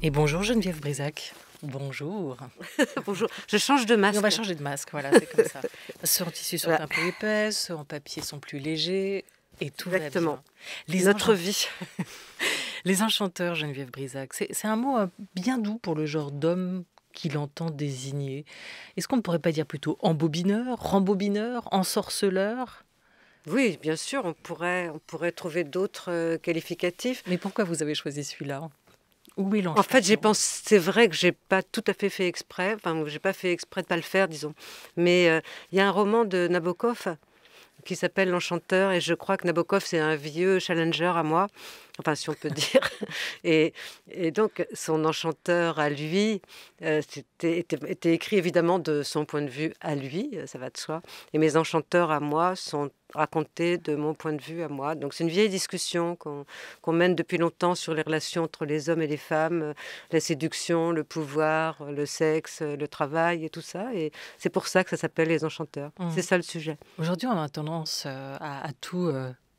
Et bonjour Geneviève Brisac. Bonjour. Bonjour, je change de masque. Et on va changer de masque, voilà, c'est comme ça. Ceux en tissu sont Voilà. un peu épais, ceux en papier sont plus légers, et tout va Exactement. bien. Notre vie. Les enchanteurs, Geneviève Brisac, c'est un mot bien doux pour le genre d'homme qu'il entend désigner. Est-ce qu'on ne pourrait pas dire plutôt embobineur, rembobineur, ensorceleur? Oui, bien sûr, on pourrait trouver d'autres qualificatifs. Mais pourquoi vous avez choisi celui-là? Où est En fait, l'enchantement? c'est vrai que j'ai pas tout à fait fait exprès, enfin, j'ai pas fait exprès de pas le faire, disons. Mais il y a un roman de Nabokov qui s'appelle L'Enchanteur, et je crois que Nabokov, c'est un vieux challenger à moi, enfin, si on peut dire. Et, et donc, son enchanteur à lui était écrit évidemment de son point de vue à lui, ça va de soi. Et mes enchanteurs à moi sont racontés de mon point de vue à moi. Donc, c'est une vieille discussion qu'on mène depuis longtemps sur les relations entre les hommes et les femmes, la séduction, le pouvoir, le sexe, le travail et tout ça. Et c'est pour ça que ça s'appelle Les Enchanteurs. C'est ça le sujet. Aujourd'hui, on a tendance à tout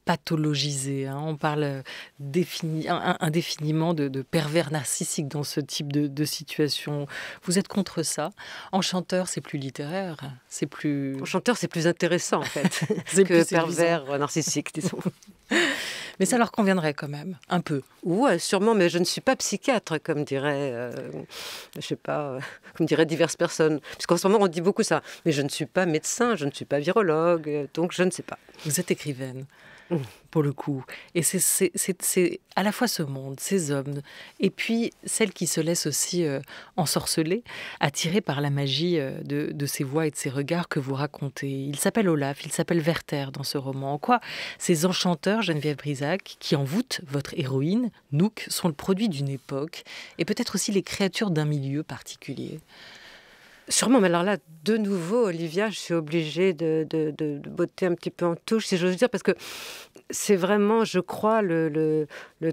pathologiser, hein. On parle indéfiniment de pervers narcissiques dans ce type de situation. Vous êtes contre ça? Enchanteur, c'est plus littéraire, c'est plus... Enchanteur, c'est plus intéressant en fait C'est que plus séduisant. pervers narcissique, disons. Mais ça leur conviendrait quand même, un peu. Ouais, sûrement, mais je ne suis pas psychiatre, comme dirait, je sais pas, comme diraient diverses personnes. Puisqu'en ce moment, on dit beaucoup ça. Mais je ne suis pas médecin, je ne suis pas virologue, donc je ne sais pas. Vous êtes écrivaine, pour le coup. Et c'est à la fois ce monde, ces hommes, et puis celle qui se laisse aussi ensorceler, attirée par la magie de ces voix et de ces regards que vous racontez. Il s'appelle Olaf, il s'appelle Werther dans ce roman. En quoi ces enchanteurs, Geneviève Brisac, qui envoûtent votre héroïne, Nouk, sont le produit d'une époque, et peut-être aussi les créatures d'un milieu particulier? Sûrement, mais alors là, de nouveau, Olivia, je suis obligée de botter un petit peu en touche, si j'ose dire, parce que c'est vraiment, je crois, le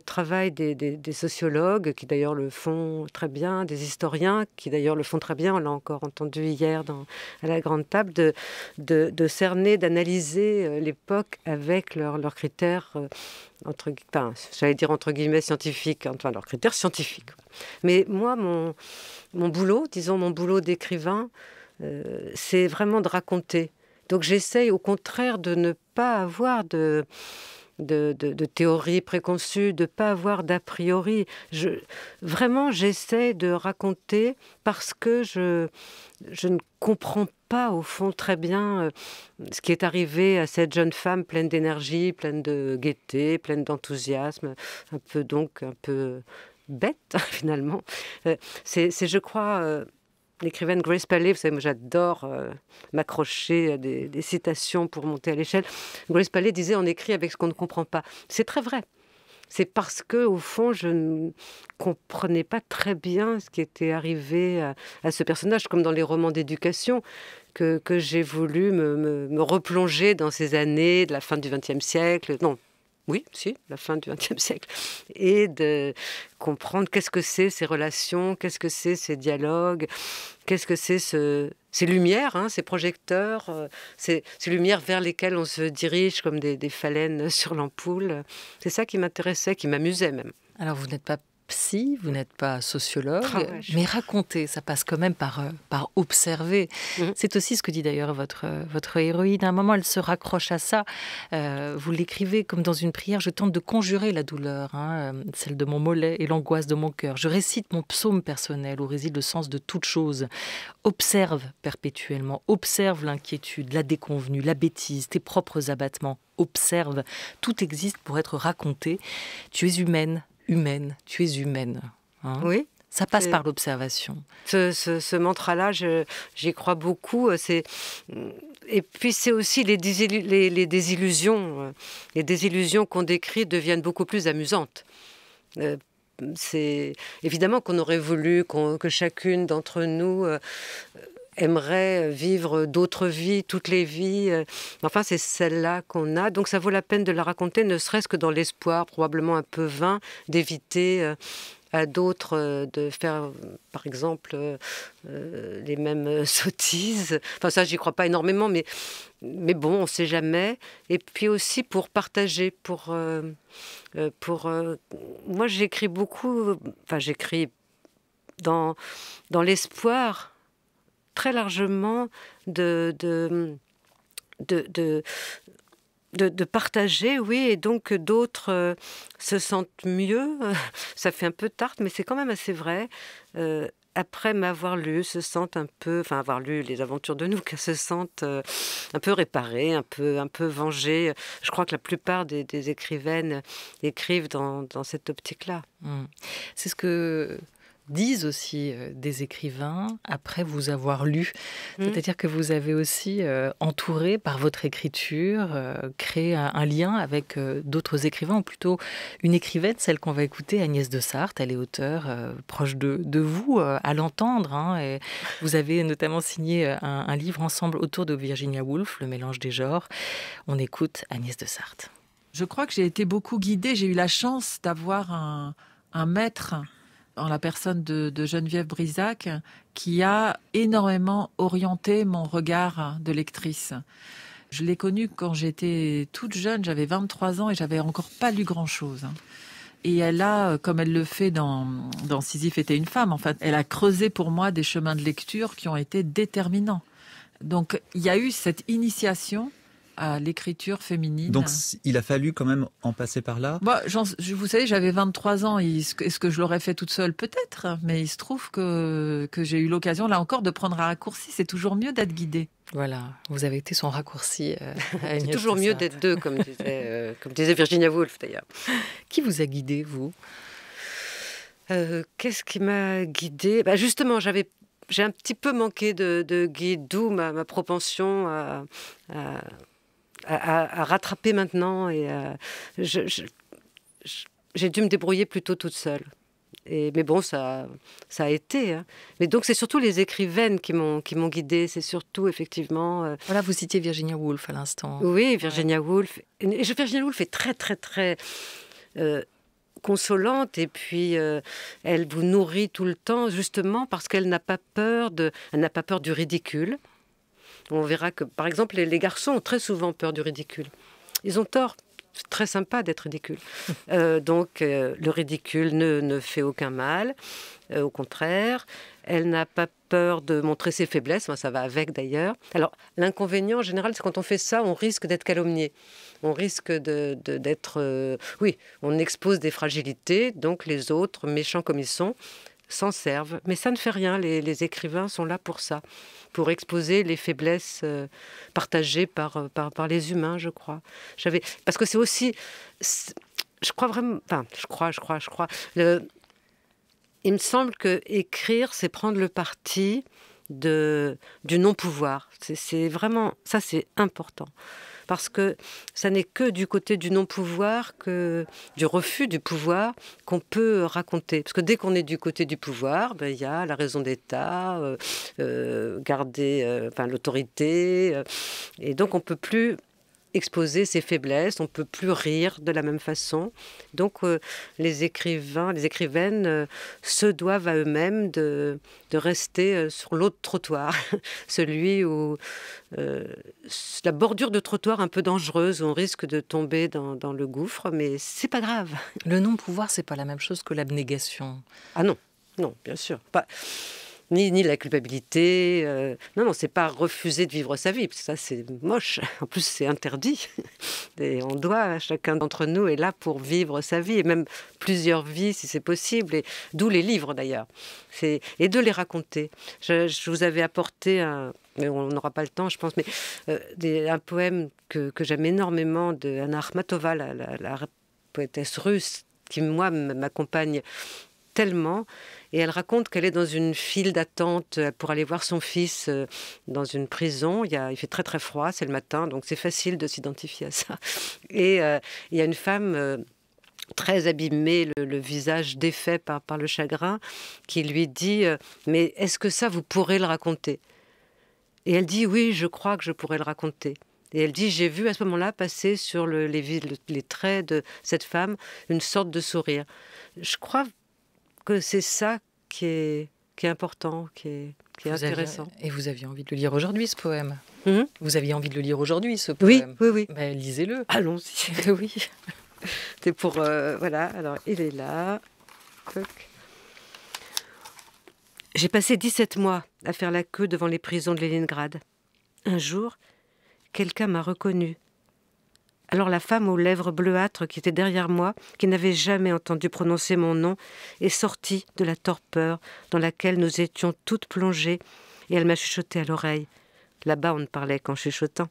travail des sociologues, qui d'ailleurs le font très bien, des historiens, qui d'ailleurs le font très bien, on l'a encore entendu hier à la grande table, de cerner, d'analyser l'époque avec leurs critères, j'allais dire entre guillemets scientifiques, enfin leurs critères scientifiques. Mais moi, mon boulot, disons mon boulot d'écrivain, c'est vraiment de raconter. Donc j'essaye au contraire de ne pas avoir de théories préconçues, de ne pas avoir d'a priori. Vraiment, j'essaie de raconter parce que je ne comprends pas au fond très bien ce qui est arrivé à cette jeune femme pleine d'énergie, pleine de gaieté, pleine d'enthousiasme, un peu bête finalement. C'est je crois, l'écrivaine Grace Paley, vous savez, moi j'adore m'accrocher à des citations pour monter à l'échelle. Grace Paley disait: on écrit avec ce qu'on ne comprend pas. C'est très vrai. C'est parce que, au fond, je ne comprenais pas très bien ce qui était arrivé à ce personnage, comme dans les romans d'éducation, que j'ai voulu me replonger dans ces années de la fin du XXe siècle. Non, oui, si, la fin du XXe siècle. Et de comprendre qu'est-ce que c'est ces relations, qu'est-ce que c'est ces dialogues, qu'est-ce que c'est ces lumières, hein, ces projecteurs, ces lumières vers lesquelles on se dirige comme des phalènes sur l'ampoule. C'est ça qui m'intéressait, qui m'amusait même. Alors vous n'êtes pas psy, vous n'êtes pas sociologue, Ouais, mais raconter, ça passe quand même par observer. C'est aussi ce que dit d'ailleurs votre héroïne. À un moment, elle se raccroche à ça. Vous l'écrivez comme dans une prière: je tente de conjurer la douleur, celle de mon mollet et l'angoisse de mon cœur. Je récite mon psaume personnel où réside le sens de toute chose. Observe perpétuellement, observe l'inquiétude, la déconvenue, la bêtise, tes propres abattements. Observe, tout existe pour être raconté. Tu es humaine, tu es humaine. Hein. Oui. Ça passe par l'observation. Ce mantra-là, j'y crois beaucoup. Et puis c'est aussi les désillusions. Les désillusions qu'on décrit deviennent beaucoup plus amusantes. C'est évidemment qu'on aurait voulu que chacune d'entre nous aimerait vivre d'autres vies, toutes les vies. Enfin, c'est celle-là qu'on a. Donc ça vaut la peine de la raconter, ne serait-ce que dans l'espoir, probablement un peu vain, d'éviter à d'autres de faire, par exemple, les mêmes sottises. Enfin, ça, j'y crois pas énormément, mais bon, on ne sait jamais. Et puis aussi pour partager, moi, j'écris beaucoup, enfin, j'écris dans l'espoir très largement de partager, oui, et donc que d'autres se sentent mieux. Ça fait un peu tarte, mais c'est quand même assez vrai. Après m'avoir lu, se sentent un peu, enfin avoir lu les aventures de nous, se sentent un peu réparées, un peu vengées. Je crois que la plupart des écrivaines écrivent dans cette optique-là. C'est ce que disent aussi des écrivains après vous avoir lu. C'est-à-dire que vous avez aussi entouré par votre écriture, créé un lien avec d'autres écrivains, ou plutôt une écrivaine, celle qu'on va écouter, Agnès de Sarthe. Elle est auteure proche de vous, à l'entendre. Et vous avez notamment signé un livre ensemble autour de Virginia Woolf, Le mélange des genres. On écoute Agnès de Sarthe. Je crois que j'ai été beaucoup guidée. J'ai eu la chance d'avoir un maître en la personne de Geneviève Brisac, qui a énormément orienté mon regard de lectrice. Je l'ai connue quand j'étais toute jeune, j'avais 23 ans et j'avais encore pas lu grand-chose. Et elle a, comme elle le fait dans Sisyphe était une femme, en fait, elle a creusé pour moi des chemins de lecture qui ont été déterminants. Donc il y a eu cette initiation à l'écriture féminine. Donc il a fallu quand même en passer par là. Vous savez, j'avais 23 ans. Est-ce que je l'aurais fait toute seule? Peut-être. Mais il se trouve que j'ai eu l'occasion, là encore, de prendre un raccourci. C'est toujours mieux d'être guidée. Voilà, vous avez été son raccourci. C'est toujours mieux d'être deux, comme disait Virginia Woolf, d'ailleurs. Qui vous a guidée, vous? Qu'est-ce qui m'a guidée? Justement, j'ai un petit peu manqué de guide, d'où ma propension à rattraper maintenant. Et j'ai dû me débrouiller plutôt toute seule. Mais bon, ça a été. Mais donc, c'est surtout les écrivaines qui m'ont guidée. C'est surtout, effectivement... Voilà, vous citiez Virginia Woolf à l'instant. Oui, Virginia Woolf. Et Virginia Woolf est très, très, très... consolante, et puis elle vous nourrit tout le temps, justement parce qu'elle n'a pas peur du ridicule. On verra que, par exemple, les garçons ont très souvent peur du ridicule. Ils ont tort. C'est très sympa d'être ridicule. Donc, le ridicule ne fait aucun mal. Au contraire, elle n'a pas peur de montrer ses faiblesses. Moi, ça va avec, d'ailleurs. Alors, l'inconvénient, en général, c'est quand on fait ça, on risque d'être calomnié. On risque d'être... oui, on expose des fragilités, donc les autres, méchants comme ils sont, s'en servent. Mais ça ne fait rien, les écrivains sont là pour ça, pour exposer les faiblesses partagées par les humains, je crois. Parce que c'est aussi... Je crois vraiment... Enfin, je crois. Il me semble que écrire, c'est prendre le parti du non-pouvoir. C'est vraiment... Ça, c'est important. Parce que ça n'est que du côté du non-pouvoir, du refus du pouvoir, qu'on peut raconter. Parce que dès qu'on est du côté du pouvoir, il y a la raison d'État, garder l'autorité. Et donc, on ne peut plus exposer ses faiblesses, on ne peut plus rire de la même façon. Donc, les écrivaines se doivent à eux-mêmes de rester sur l'autre trottoir, celui où la bordure de trottoir un peu dangereuse, où on risque de tomber dans le gouffre, mais c'est pas grave. Le non-pouvoir, c'est pas la même chose que l'abnégation. Ah non, bien sûr. Pas... Ni la culpabilité. Non, c'est pas refuser de vivre sa vie, parce que ça, c'est moche. En plus, c'est interdit. Et on doit, chacun d'entre nous est là pour vivre sa vie, et même plusieurs vies, si c'est possible. Et d'où les livres, d'ailleurs. Et de les raconter. Je vous avais apporté mais on n'aura pas le temps, je pense, mais un poème que j'aime énormément de Anna Akhmatova, la poétesse russe, qui, moi, m'accompagne tellement. Et elle raconte qu'elle est dans une file d'attente pour aller voir son fils dans une prison. Il fait très très froid, c'est le matin, donc c'est facile de s'identifier à ça. Et il y a une femme très abîmée, le visage défait par le chagrin, qui lui dit « Mais est-ce que ça, vous pourrez le raconter ?» Et elle dit « Oui, je crois que je pourrais le raconter. » Et elle dit « J'ai vu à ce moment-là passer sur les traits de cette femme une sorte de sourire. » Je crois que c'est ça qui est important, qui est intéressant. Et vous aviez envie de le lire aujourd'hui, ce poème? Vous aviez envie de le lire aujourd'hui, ce poème? Oui. Lisez-le. Allons-y. Oui. C'est pour... voilà, alors il est là. J'ai passé 17 mois à faire la queue devant les prisons de Leningrad. Un jour, quelqu'un m'a reconnue. Alors la femme aux lèvres bleuâtres qui était derrière moi, qui n'avait jamais entendu prononcer mon nom, est sortie de la torpeur dans laquelle nous étions toutes plongées, et elle m'a chuchoté à l'oreille. Là-bas, on ne parlait qu'en chuchotant.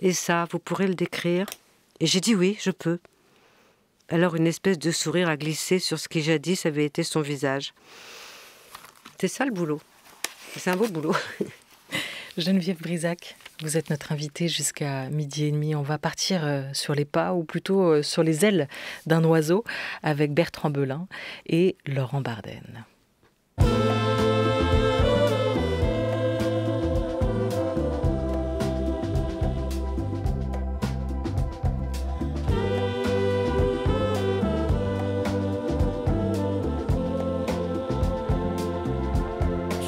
Et ça, vous pourrez le décrire ? Et j'ai dit oui, je peux. Alors une espèce de sourire a glissé sur ce qui jadis avait été son visage. C'est ça le boulot. C'est un beau boulot. Geneviève Brisac, vous êtes notre invitée jusqu'à 12h30. On va partir sur les pas, ou plutôt sur les ailes d'un oiseau, avec Bertrand Belin et Laurent Bardenne.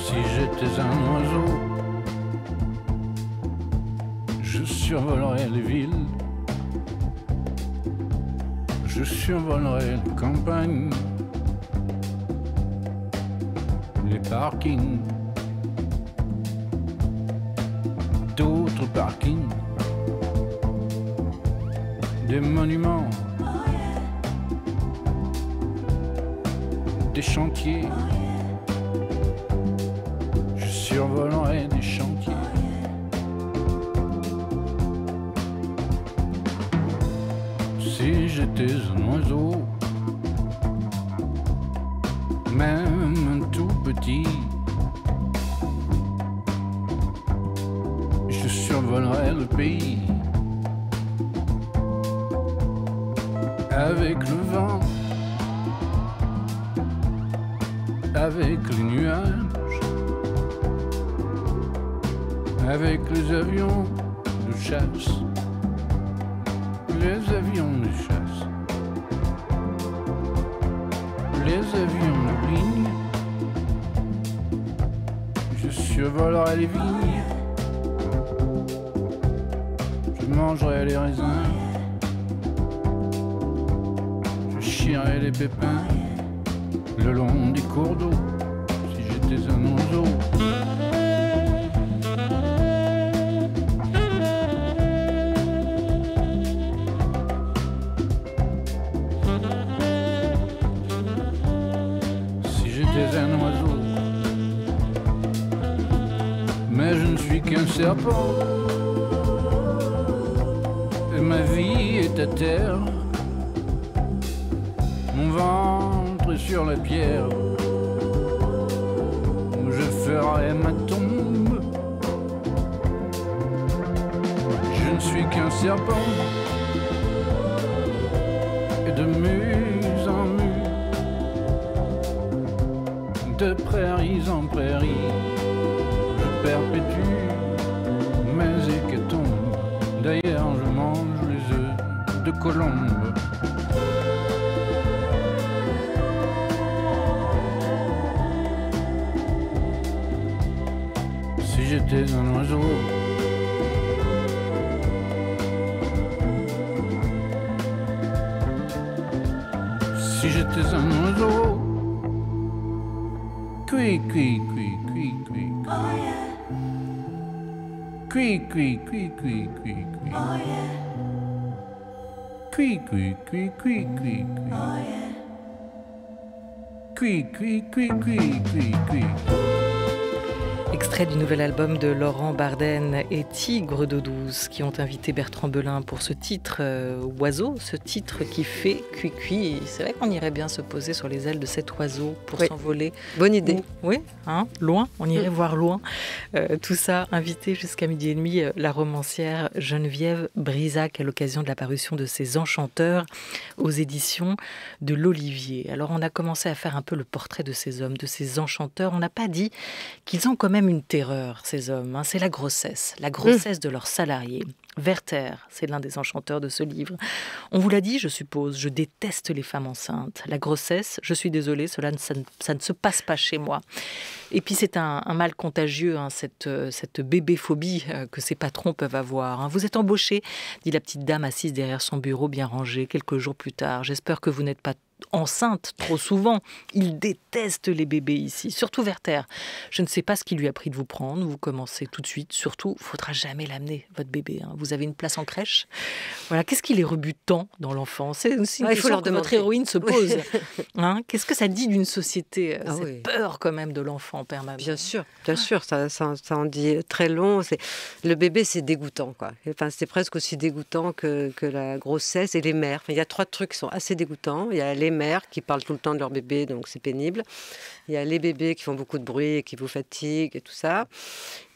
Si j'étais un oiseau, je survolerais les villes, je survolerais les campagnes, les parkings, d'autres parkings, des monuments, des chantiers. Je survolerais des chantiers. Si j'étais un oiseau, même un tout petit, je survolerais le pays. Avec le vent, avec les nuages, avec les avions de chasse, les avions de chasse, les avions de ligne, je survolerai les vignes, je mangerai les raisins, je chierai les pépins le long des cours d'eau, si j'étais un oiseau. Un oiseau, mais je ne suis qu'un serpent, et ma vie est à terre, mon ventre est sur la pierre, où je ferai ma tombe. Je ne suis qu'un serpent, et de muse en muse, de prairies en prairies, je perpétue mes hécatombes. D'ailleurs, je mange les œufs de colombe. Si j'étais un oiseau, si j'étais un oiseau, cui, cui, cui, cui, cui. Oh yeah. Cui, cui, cui, cui, cui, cui. Oh yeah. Cui, cui, cui, cui, cui, cui. Oh yeah. Cui, cui, cui, cui, cui, cui. Extrait du nouvel album de Laurent Bardenne et Tigre d'eau douce qui ont invité Bertrand Belin pour ce titre oiseau, ce titre qui fait cuicui. C'est vrai qu'on irait bien se poser sur les ailes de cet oiseau pour s'envoler. Bonne idée. Oui, hein, loin, on irait voir loin. Tout ça invité jusqu'à 12h30, la romancière Geneviève Brisac à l'occasion de la parution de ses Enchanteurs aux éditions de l'Olivier. Alors on a commencé à faire un peu le portrait de ces hommes, de ces enchanteurs. On n'a pas dit qu'ils ont quand même une terreur, ces hommes, hein, c'est la grossesse de leurs salariés. Werther, c'est l'un des enchanteurs de ce livre. On vous l'a dit, je suppose, je déteste les femmes enceintes. La grossesse, je suis désolée, ça ne se passe pas chez moi. Et puis c'est un mal contagieux, hein, cette bébéphobie que ces patrons peuvent avoir. Hein. Vous êtes embauché, dit la petite dame assise derrière son bureau bien rangé quelques jours plus tard. J'espère que vous n'êtes pas enceinte trop souvent. Il déteste les bébés ici, surtout Werther. Je ne sais pas ce qui lui a pris de vous prendre. Vous commencez tout de suite. Surtout, il ne faudra jamais l'amener, votre bébé. Hein. Vous avez une place en crèche. Voilà. Qu'est-ce qui les rebute tant dans l'enfance? C'est aussi une question que votre héroïne se pose. Hein, qu'est-ce que ça dit d'une société, cette peur quand même de l'enfant permanent? Bien sûr, ça en dit très long. Le bébé, c'est dégoûtant, quoi. Enfin, c'est presque aussi dégoûtant que la grossesse et les mères. Enfin, il y a 3 trucs qui sont assez dégoûtants. Il y a les mères qui parlent tout le temps de leur bébé, donc c'est pénible. Il y a les bébés qui font beaucoup de bruit et qui vous fatiguent et tout ça.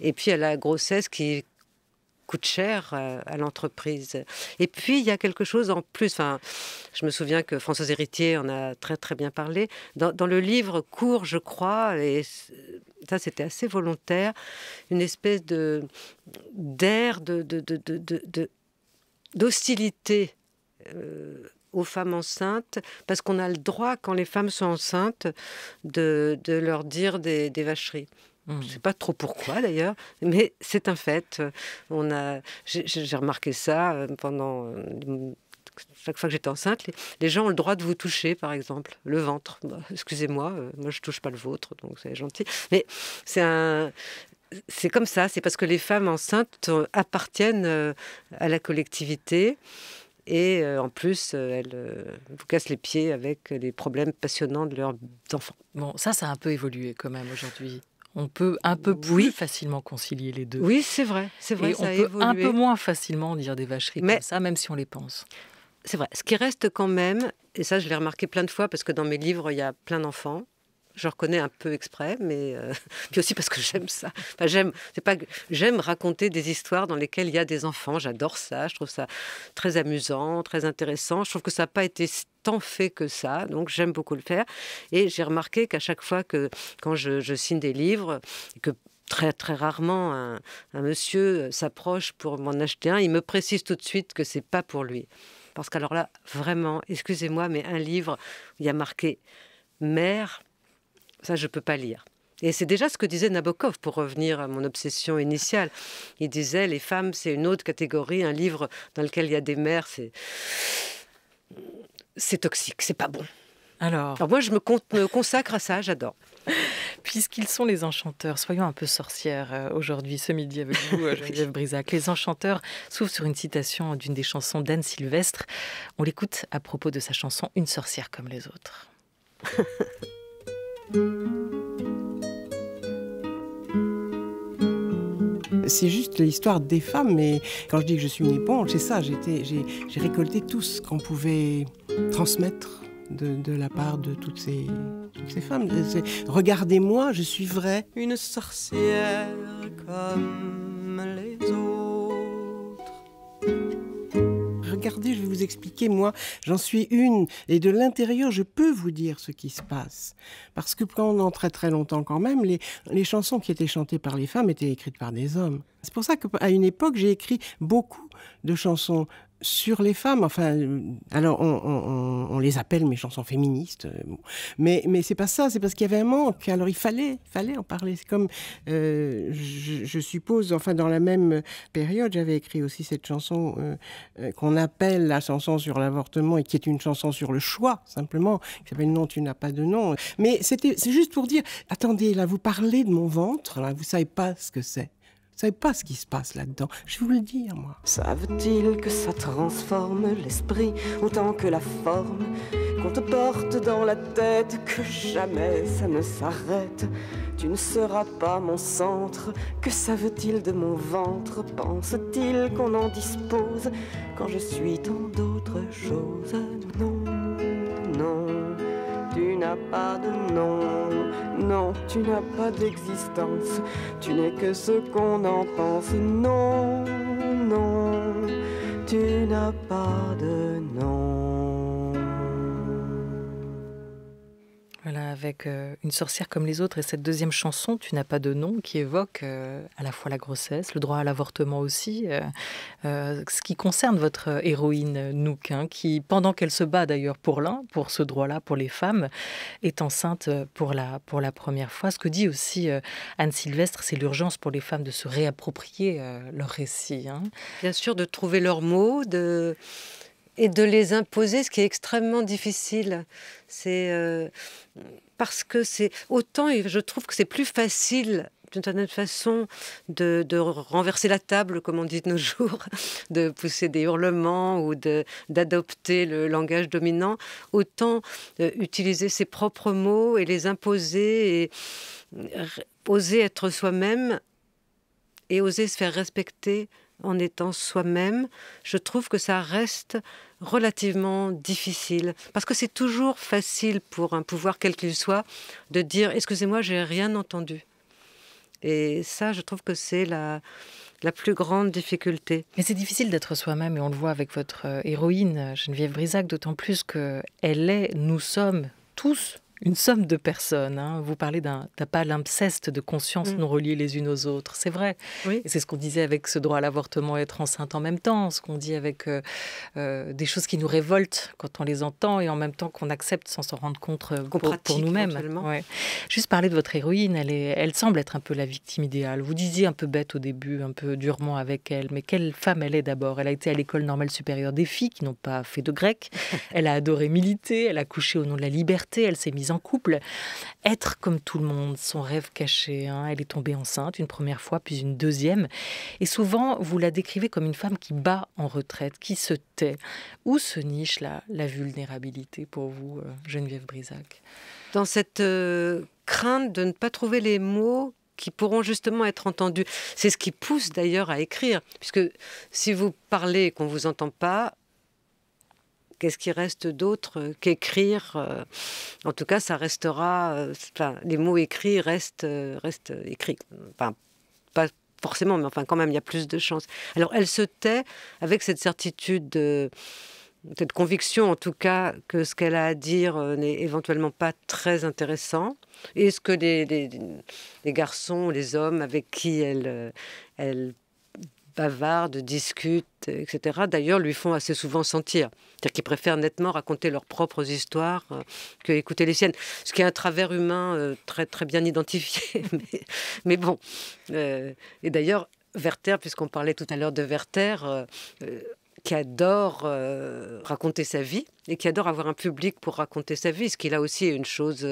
Et puis il y a la grossesse qui coûte cher à l'entreprise. Et puis il y a quelque chose en plus. Enfin, je me souviens que Françoise Héritier en a très très bien parlé. Dans le livre court, je crois, et ça c'était assez volontaire, une espèce d'air d'hostilité aux femmes enceintes, parce qu'on a le droit, quand les femmes sont enceintes, de leur dire des vacheries. Je ne sais pas trop pourquoi d'ailleurs, mais c'est un fait. J'ai remarqué ça pendant... Chaque fois que j'étais enceinte, les gens ont le droit de vous toucher, par exemple, le ventre. Bah, excusez-moi, moi je ne touche pas le vôtre, donc c'est gentil. Mais c'est comme ça, c'est parce que les femmes enceintes appartiennent à la collectivité. Et en plus, elles vous cassent les pieds avec les problèmes passionnants de leurs enfants. Bon, ça a un peu évolué quand même aujourd'hui. On peut un peu plus facilement concilier les deux. Oui, c'est vrai, et ça a évolué. évolué. Un peu moins facilement dire des vacheries comme ça, même si on les pense. C'est vrai. Ce qui reste quand même, et ça je l'ai remarqué plein de fois, parce que dans mes livres, il y a plein d'enfants. Je reconnais un peu exprès, mais puis aussi parce que j'aime ça. Enfin, j'aime raconter des histoires dans lesquelles il y a des enfants. J'adore ça. Je trouve ça très amusant, très intéressant. Je trouve que ça n'a pas été tant fait que ça, donc j'aime beaucoup le faire. Et j'ai remarqué qu'à chaque fois quand je signe des livres, et que très très rarement un monsieur s'approche pour m'en acheter un, il me précise tout de suite que c'est pas pour lui. Parce qu'alors là, vraiment, excusez-moi, mais un livre où il y a marqué mère, ça, je ne peux pas lire. Et c'est déjà ce que disait Nabokov, pour revenir à mon obsession initiale. Il disait, les femmes, c'est une autre catégorie. Un livre dans lequel il y a des mères, c'est toxique, c'est pas bon. Alors moi, je me consacre à ça, j'adore. Puisqu'ils sont les enchanteurs, soyons un peu sorcières aujourd'hui, ce midi avec vous, Geneviève Brisac. Les enchanteurs s'ouvrent sur une citation d'une des chansons d'Anne Sylvestre. On l'écoute à propos de sa chanson « Une sorcière comme les autres ». C'est juste l'histoire des femmes, mais quand je dis que je suis une éponge, c'est ça, j'ai récolté tout ce qu'on pouvait transmettre de la part de toutes ces femmes. Regardez-moi, je suis vraie. Une sorcière comme les autres. Regardez, je vais vous expliquer, moi, j'en suis une. Et de l'intérieur, je peux vous dire ce qui se passe. Parce que pendant très très longtemps quand même, les chansons qui étaient chantées par les femmes étaient écrites par des hommes. C'est pour ça qu'à une époque, j'ai écrit beaucoup de chansons sur les femmes. Enfin, alors on les appelle mes chansons féministes, mais c'est pas ça, c'est parce qu'il y avait un manque. Alors il fallait en parler. C'est comme, je suppose, enfin dans la même période, j'avais écrit aussi cette chanson qu'on appelle la chanson sur l'avortement et qui est une chanson sur le choix, simplement, qui s'appelle Non, tu n'as pas de nom. Mais c'est juste pour dire, attendez, là vous parlez de mon ventre, là vous savez pas ce que c'est. Vous savez pas ce qui se passe là-dedans. Je vais vous le dire, moi. Savent-ils que ça transforme l'esprit autant que la forme, qu'on te porte dans la tête, que jamais ça ne s'arrête? Tu ne seras pas mon centre. Que savent-ils de mon ventre? Pensent-ils qu'on en dispose quand je suis tant d'autres choses? Non, non, tu n'as pas de nom. Non, tu n'as pas d'existence. Tu n'es que ce qu'on en pense. Non, non, tu n'as pas de nom. Voilà, avec une sorcière comme les autres. Et cette deuxième chanson, Tu n'as pas de nom, qui évoque à la fois la grossesse, le droit à l'avortement aussi, ce qui concerne votre héroïne Nouk, hein, qui, pendant qu'elle se bat d'ailleurs pour pour ce droit-là, pour les femmes, est enceinte pour la première fois. Ce que dit aussi Anne Sylvestre, c'est l'urgence pour les femmes de se réapproprier leur récit. Hein. Bien sûr, de trouver leurs mots, et de les imposer, ce qui est extrêmement difficile. C'est parce que c'est autant, et je trouve que c'est plus facile d'une certaine façon de renverser la table, comme on dit de nos jours, de pousser des hurlements ou d'adopter le langage dominant, autant utiliser ses propres mots et les imposer et oser être soi-même et oser se faire respecter en étant soi-même. Je trouve que ça reste relativement difficile, parce que c'est toujours facile pour un pouvoir quel qu'il soit de dire « excusez-moi, j'ai rien entendu ». Et ça, je trouve que c'est la plus grande difficulté. Mais c'est difficile d'être soi-même, et on le voit avec votre héroïne, Geneviève Brisac, d'autant plus qu'elle est, nous sommes tous une somme de personnes. Hein. Vous parlez d'un palimpseste de conscience non reliées les unes aux autres. C'est vrai. Oui. Et c'est ce qu'on disait avec ce droit à l'avortement, être enceinte en même temps. Ce qu'on dit avec des choses qui nous révoltent quand on les entend et en même temps qu'on accepte sans s'en rendre compte pour nous-mêmes. Ouais. Juste parler de votre héroïne, elle semble être un peu la victime idéale. Vous disiez un peu bête au début, un peu durement avec elle. Mais quelle femme elle est d'abord. Elle a été à l'école normale supérieure des filles qui n'ont pas fait de grec. Elle a adoré militer. Elle a couché au nom de la liberté. Elle s'est mise en couple, être comme tout le monde, son rêve caché. Hein. Elle est tombée enceinte une première fois, puis une deuxième. Et souvent, vous la décrivez comme une femme qui bat en retraite, qui se tait. Où se niche la vulnérabilité pour vous, Geneviève Brisac? Dans cette crainte de ne pas trouver les mots qui pourront justement être entendus. C'est ce qui pousse d'ailleurs à écrire, puisque si vous parlez et qu'on ne vous entend pas, qu'est-ce qui reste d'autre qu'écrire? En tout cas, ça restera... les mots écrits restent écrits. Enfin, pas forcément, mais enfin quand même, il y a plus de chances. Alors, elle se tait avec cette certitude, cette conviction en tout cas, que ce qu'elle a à dire n'est éventuellement pas très intéressant. Et ce que les garçons, les hommes avec qui elle bavarde, discute, etc., d'ailleurs, lui font assez souvent sentir. C'est-à-dire qu'ils préfèrent nettement raconter leurs propres histoires que écouter les siennes. Ce qui est un travers humain très, très bien identifié. Mais bon. Et d'ailleurs, Werther, puisqu'on parlait tout à l'heure de Werther, qui adore raconter sa vie et qui adore avoir un public pour raconter sa vie, ce qui là aussi est une chose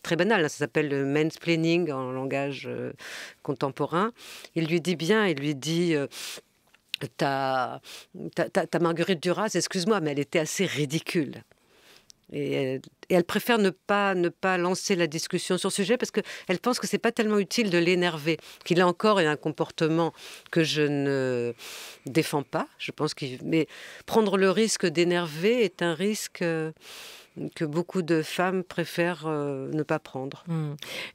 très banale. Ça s'appelle le mansplaining en langage contemporain. Il lui dit ta Marguerite Duras, excuse-moi, mais elle était assez ridicule. Et elle préfère ne pas lancer la discussion sur ce sujet parce qu'elle pense que c'est pas tellement utile de l'énerver, qu'il a encore un comportement que je ne défends pas. Je pense mais prendre le risque d'énerver est un risque que beaucoup de femmes préfèrent ne pas prendre.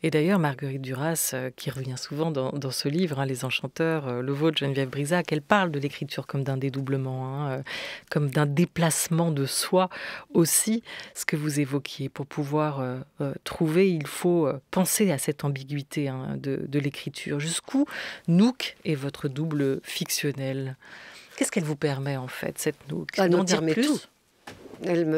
Et d'ailleurs, Marguerite Duras, qui revient souvent dans ce livre, hein, Les Enchanteurs, le vôtre, Geneviève Brisac, elle parle de l'écriture comme d'un dédoublement, hein, comme d'un déplacement de soi aussi. Ce que vous évoquiez, pour pouvoir trouver, il faut penser à cette ambiguïté hein, de l'écriture. Jusqu'où Nouk est votre double fictionnel? Qu'est-ce qu'elle vous permet en fait, cette Nouk? N'en dire plus. Tout.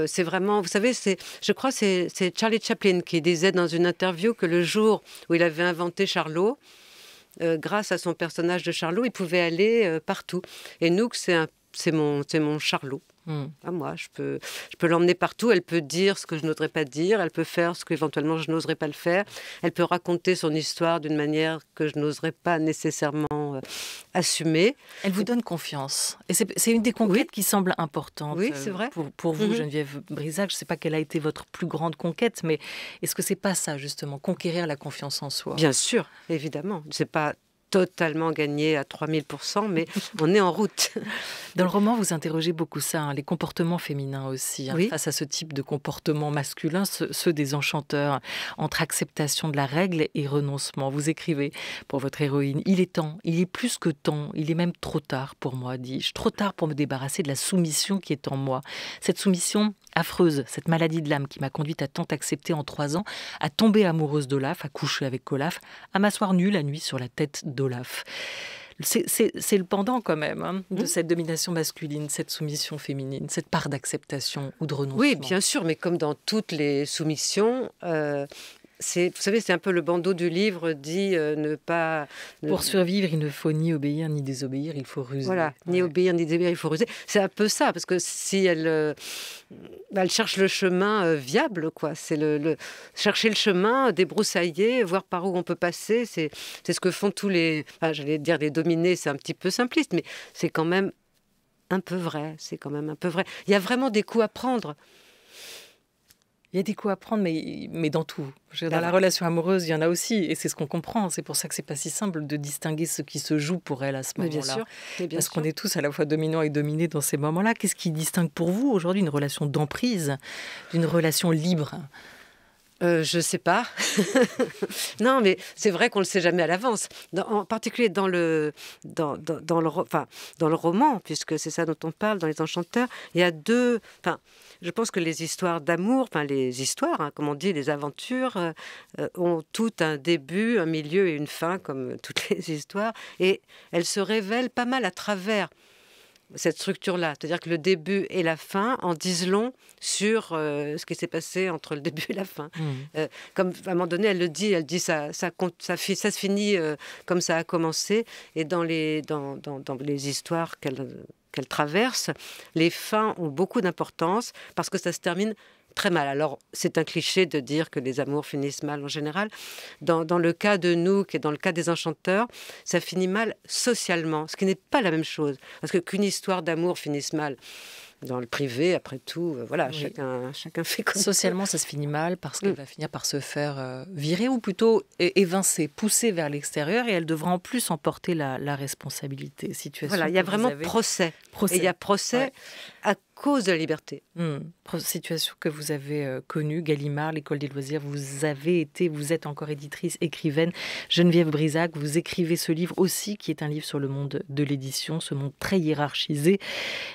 C'est vraiment, vous savez, je crois que c'est Charlie Chaplin qui disait dans une interview que le jour où il avait inventé Charlot, grâce à son personnage de Charlot, il pouvait aller partout. Et Nouk, c'est mon Charlot. À moi, je peux l'emmener partout. Elle peut dire ce que je n'oserais pas dire. Elle peut faire ce qu'éventuellement je n'oserais pas le faire. Elle peut raconter son histoire d'une manière que je n'oserais pas nécessairement assumer. Elle vous donne confiance. Et c'est une des conquêtes qui semble importante c'est vrai. Pour vous, Geneviève Brisac. Je ne sais pas quelle a été votre plus grande conquête, mais est-ce que c'est pas ça, justement, conquérir la confiance en soi? Bien sûr, évidemment. C'est pas totalement gagné à 3000%, mais on est en route. Dans le roman, vous interrogez beaucoup ça, hein, les comportements féminins aussi, hein, Oui. face à ce type de comportement masculin, ceux des enchanteurs, entre acceptation de la règle et renoncement. Vous écrivez pour votre héroïne, « Il est temps, il est plus que temps, il est même trop tard pour moi, dis-je, trop tard pour me débarrasser de la soumission qui est en moi. Cette soumission affreuse, cette maladie de l'âme qui m'a conduite à tant accepter en 3 ans, à tomber amoureuse d'Olaf, à coucher avec Olaf, à m'asseoir nue la nuit sur la tête d'Olaf. » C'est le pendant quand même, hein, de cette domination masculine, cette soumission féminine, cette part d'acceptation ou de renoncement. Oui, bien sûr, mais comme dans toutes les soumissions, vous savez, c'est un peu le bandeau du livre dit ne pas... Pour survivre, il ne faut ni obéir ni désobéir, il faut ruser. Voilà, ni obéir ni désobéir, il faut ruser. C'est un peu ça, parce que si elle cherche le chemin viable, quoi. C'est chercher le chemin, débroussailler, voir par où on peut passer. C'est ce que font tous les... Enfin, j'allais dire les dominés, c'est un petit peu simpliste, mais c'est quand même un peu vrai. C'est quand même un peu vrai. Il y a vraiment des coups à prendre. Il y a des coups à prendre, mais dans tout. Dans la relation amoureuse, il y en a aussi. Et c'est ce qu'on comprend. C'est pour ça que c'est pas si simple de distinguer ce qui se joue pour elle à ce moment-là. Bien sûr. Parce qu'on est tous à la fois dominants et dominés dans ces moments-là. Qu'est-ce qui distingue pour vous aujourd'hui une relation d'emprise d'une relation libre ? Je sais pas. Non, mais c'est vrai qu'on le sait jamais à l'avance. En particulier dans le roman, puisque c'est ça dont on parle, dans Les Enchanteurs, il y a deux... Je pense que les histoires d'amour, les histoires, hein, comme on dit, les aventures, ont tout un début, un milieu et une fin, comme toutes les histoires. Et elles se révèlent pas mal à travers cette structure-là. C'est-à-dire que le début et la fin en disent long sur ce qui s'est passé entre le début et la fin. Comme à un moment donné, elle dit ça se finit comme ça a commencé. Et dans les histoires qu'elle traverse, les fins ont beaucoup d'importance parce que ça se termine très mal. Alors, c'est un cliché de dire que les amours finissent mal en général. Dans le cas de Nouk et dans le cas des Enchanteurs, ça finit mal socialement, ce qui n'est pas la même chose. Parce qu'une histoire d'amour finisse mal dans le privé, après tout, voilà, oui. chacun fait comme socialement, ça se finit mal parce qu'elle va finir par se faire virer ou plutôt évincer, pousser vers l'extérieur et elle devra en plus en porter la responsabilité. Situation voilà, il y a vraiment procès. Et il y a procès à cause de la liberté. Situation que vous avez connue, Gallimard, l'École des loisirs, vous êtes encore éditrice, écrivaine. Geneviève Brisac, vous écrivez ce livre aussi, qui est un livre sur le monde de l'édition, ce monde très hiérarchisé.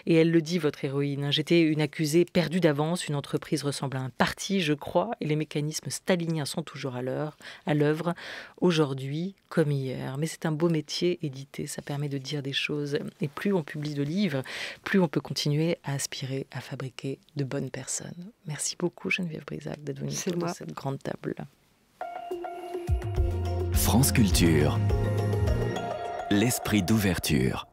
Et elle le dit, votre héroïne, j'étais une accusée perdue d'avance, une entreprise ressemble à un parti, je crois, et les mécanismes staliniens sont toujours à l'œuvre, aujourd'hui comme hier. Mais c'est un beau métier, éditer, ça permet de dire des choses. Et plus on publie de livres, plus on peut continuer à aspirer à fabriquer de bonnes personnes. Merci beaucoup Geneviève Brisac d'être venue sur cette grande table. France Culture, l'esprit d'ouverture.